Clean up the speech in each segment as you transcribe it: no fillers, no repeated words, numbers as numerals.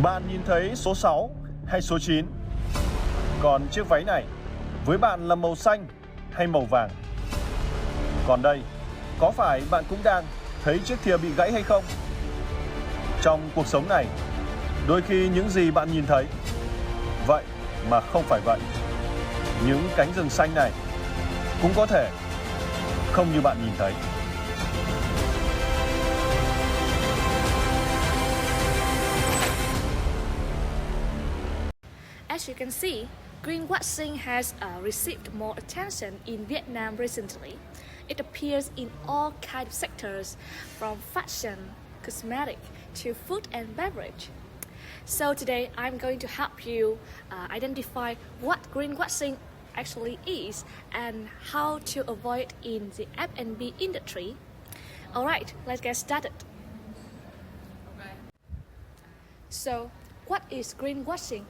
Bạn nhìn thấy số 6 hay số 9? Còn chiếc váy này với bạn là màu xanh hay màu vàng? Còn đây, có phải bạn cũng đang thấy chiếc thìa bị gãy hay không? Trong cuộc sống này, đôi khi những gì bạn nhìn thấy vậy mà không phải vậy. Những cánh rừng xanh này cũng có thể không như bạn nhìn thấy. As you can see, greenwashing has received more attention in Vietnam recently. It appears in all kinds of sectors, from fashion, cosmetic, to food and beverage. So today I'm going to help you identify what greenwashing actually is and how to avoid in the F&B industry. Alright, let's get started. So, what is greenwashing?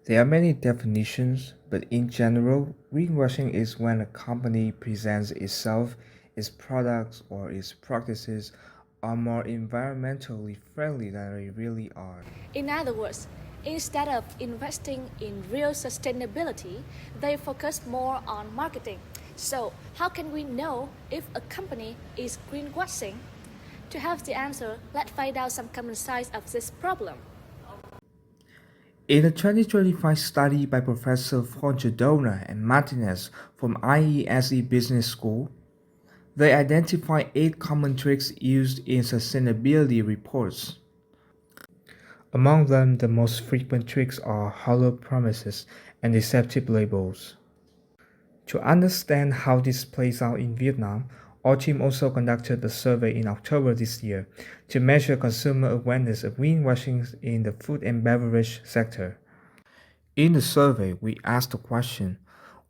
There are many definitions, but in general, greenwashing is when a company presents itself, its products, or its practices are more environmentally friendly than they really are. In other words, instead of investing in real sustainability, they focus more on marketing. So, how can we know if a company is greenwashing? To have the answer, let's find out some common signs of this problem. In a 2025 study by Professor Fontadona and Martinez from IESE Business School, they identified 8 common tricks used in sustainability reports. Among them, the most frequent tricks are hollow promises and deceptive labels. To understand how this plays out in Vietnam, our team also conducted a survey in October this year to measure consumer awareness of greenwashing in the food and beverage sector. In the survey, we asked the question,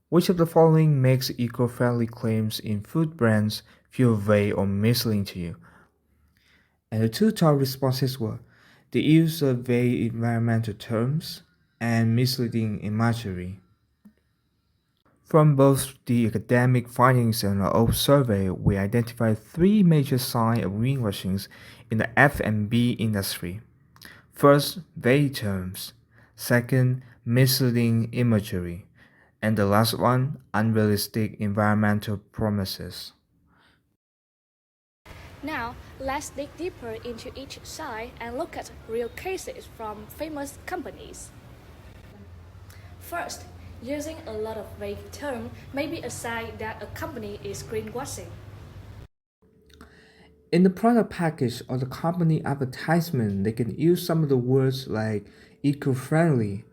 which of the following makes eco-friendly claims in food brands feel vague or misleading to you? And the 2 top responses were the use of vague environmental terms and misleading imagery. From both the academic findings and our own survey, we identified 3 major signs of greenwashing in the F&B industry. First, vague terms. Second, misleading imagery. And the last one, unrealistic environmental promises. Now, let's dig deeper into each side and look at real cases from famous companies. First, using a lot of vague terms may be a sign that a company is greenwashing. In the product package or the company advertisement, they can use some of the words like eco-friendly,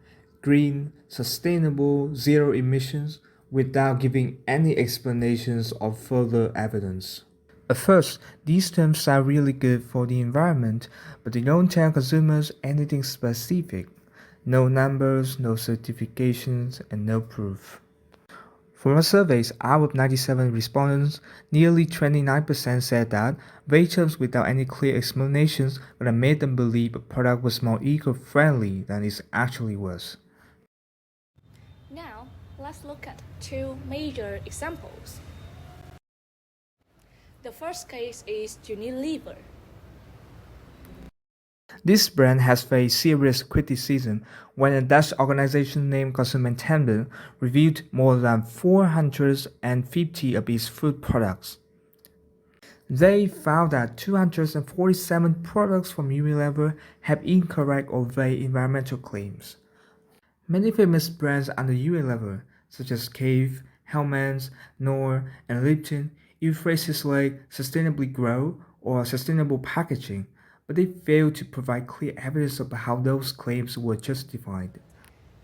green, sustainable, zero emissions without giving any explanations or further evidence. At first, these terms sound really good for the environment, but they don't tell consumers anything specific. No numbers, no certifications, and no proof. From our surveys, out of 97 respondents, nearly 29% said that vague terms without any clear explanations would have made them believe a product was more eco-friendly than it actually was. Now, let's look at 2 major examples. The first case is Unilever. This brand has faced serious criticism when a Dutch organization named Consumentenbond reviewed more than 450 of its food products. They found that 247 products from Unilever have incorrect or vague environmental claims. Many famous brands under Unilever, such as Cave, Hellmann's, Knorr, and Lipton, use phrases like sustainably grow or sustainable packaging, but they fail to provide clear evidence about how those claims were justified.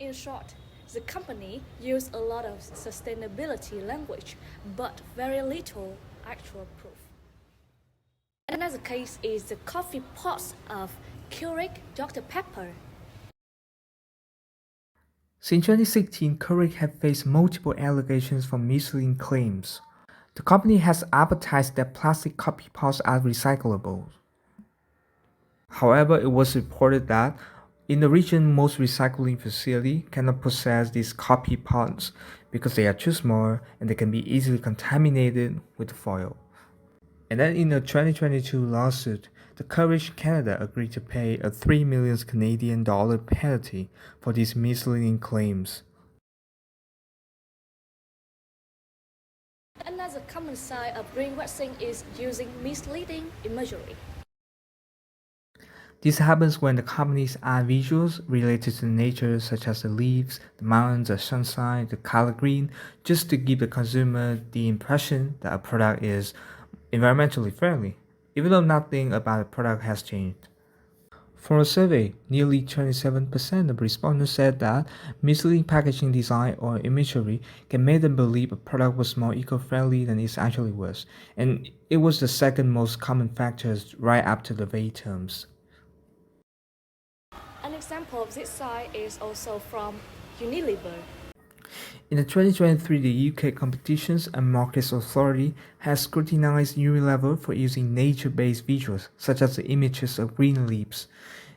In short, the company used a lot of sustainability language, but very little actual proof. Another case is the coffee pots of Keurig Dr. Pepper. Since 2016, Keurig has faced multiple allegations for misleading claims. The company has advertised that plastic coffee pots are recyclable. However, it was reported that in the region, most recycling facilities cannot possess these coffee pots because they are too small and they can be easily contaminated with foil. And then in a 2022 lawsuit, the Courage Canada agreed to pay a $3 million Canadian dollar penalty for these misleading claims. Another common side of greenwashing is using misleading imagery. This happens when the companies add visuals related to nature, such as the leaves, the mountains, the sunshine, the color green, just to give the consumer the impression that a product is environmentally friendly, even though nothing about the product has changed. For a survey, nearly 27% of respondents said that misleading packaging design or imagery can make them believe a product was more eco-friendly than it actually was, and it was the second most common factor right after the vague terms. An example of this side is also from Unilever. In the 2023, the UK Competitions and Markets Authority has scrutinized Unilever for using nature-based visuals, such as the images of green leaves.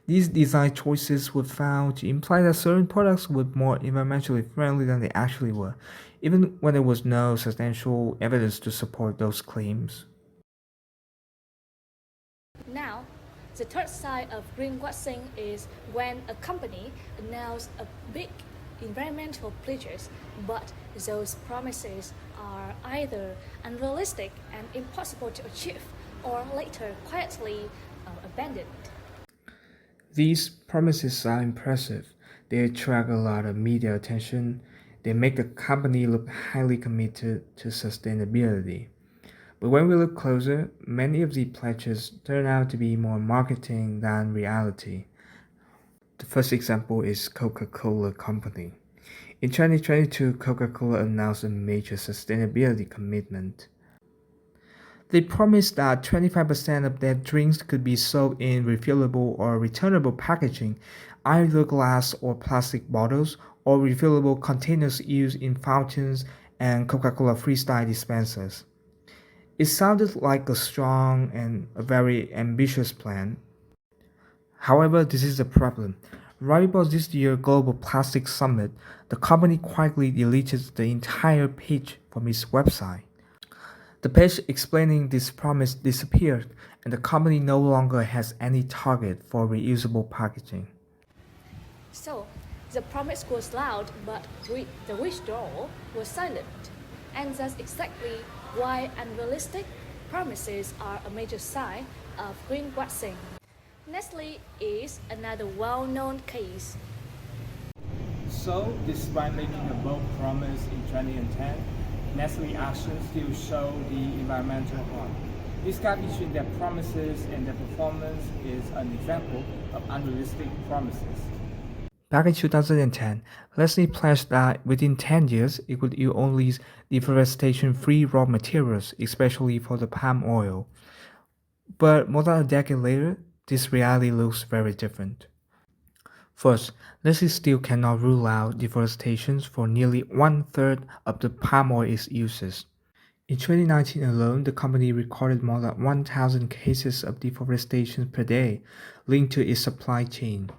These design choices were found to imply that certain products were more environmentally friendly than they actually were, even when there was no substantial evidence to support those claims. Now, the third side of greenwashing is when a company announces a big environmental pledges, but those promises are either unrealistic and impossible to achieve, or later quietly abandoned. These promises are impressive. They attract a lot of media attention. They make the company look highly committed to sustainability. But when we look closer, many of the pledges turn out to be more marketing than reality. The first example is Coca-Cola Company. In 2022, Coca-Cola announced a major sustainability commitment. They promised that 25% of their drinks could be sold in refillable or returnable packaging, either glass or plastic bottles, or refillable containers used in fountains and Coca-Cola Freestyle dispensers. It sounded like a strong and a very ambitious plan. However, this is the problem. Right before this year's Global Plastic Summit, the company quietly deleted the entire page from its website. The page explaining this promise disappeared, and the company no longer has any target for reusable packaging. So, the promise was loud, but the withdrawal was silent. And that's exactly why unrealistic promises are a major sign of greenwashing. Nestle is another well-known case. So, despite making a bold promise in 2010, Nestle actions still show the environmental harm. This gap between their promises and their performance is an example of unrealistic promises. Back in 2010, Nestle pledged that within 10 years it would use only deforestation-free raw materials, especially for the palm oil. But more than a decade later, this reality looks very different. First, Nestle still cannot rule out deforestation for nearly one-third of the palm oil it uses. In 2019 alone, the company recorded more than 1,000 cases of deforestation per day linked to its supply chain.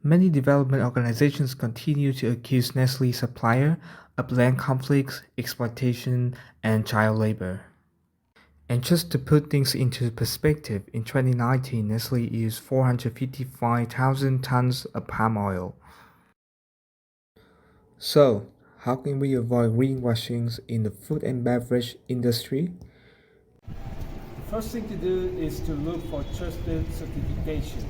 Many development organizations continue to accuse Nestle supplier of land conflicts, exploitation, and child labor. And just to put things into perspective, in 2019, Nestle used 455,000 tons of palm oil. So, how can we avoid greenwashing in the food and beverage industry? The first thing to do is to look for trusted certifications.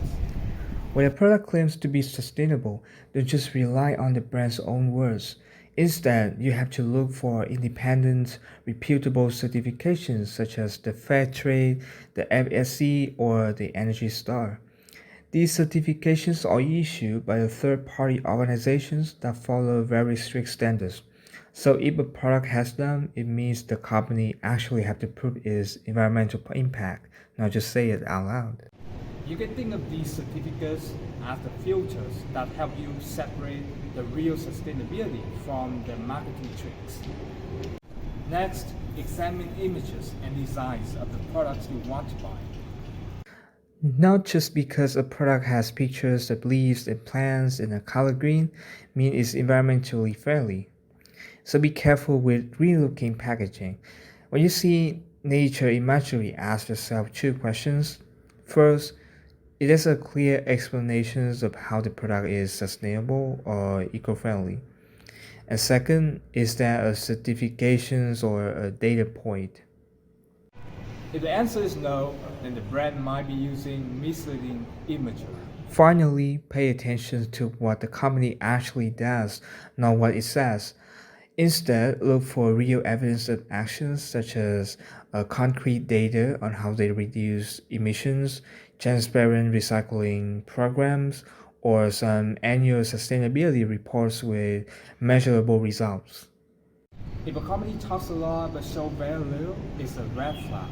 When a product claims to be sustainable, don't just rely on the brand's own words. Instead, you have to look for independent, reputable certifications such as the Fair Trade, the FSC, or the Energy Star. These certifications are issued by the third-party organizations that follow very strict standards. So if a product has them, it means the company actually have to prove its environmental impact, not just say it out loud. You can think of these certificates as the filters that help you separate the real sustainability from the marketing tricks. Next, examine images and designs of the products you want to buy. Not just because a product has pictures of leaves and plants in a color green means it's environmentally friendly. So be careful with green-looking packaging. When you see nature imagery asks yourself two questions. First, it is a clear explanation of how the product is sustainable or eco-friendly. And second, is there a certification or a data point? If the answer is no, then the brand might be using misleading imagery. Finally, pay attention to what the company actually does, not what it says. Instead, look for real evidence of actions such as concrete data on how they reduce emissions, transparent recycling programs, or some annual sustainability reports with measurable results. If a company talks a lot but shows very little, it's a red flag.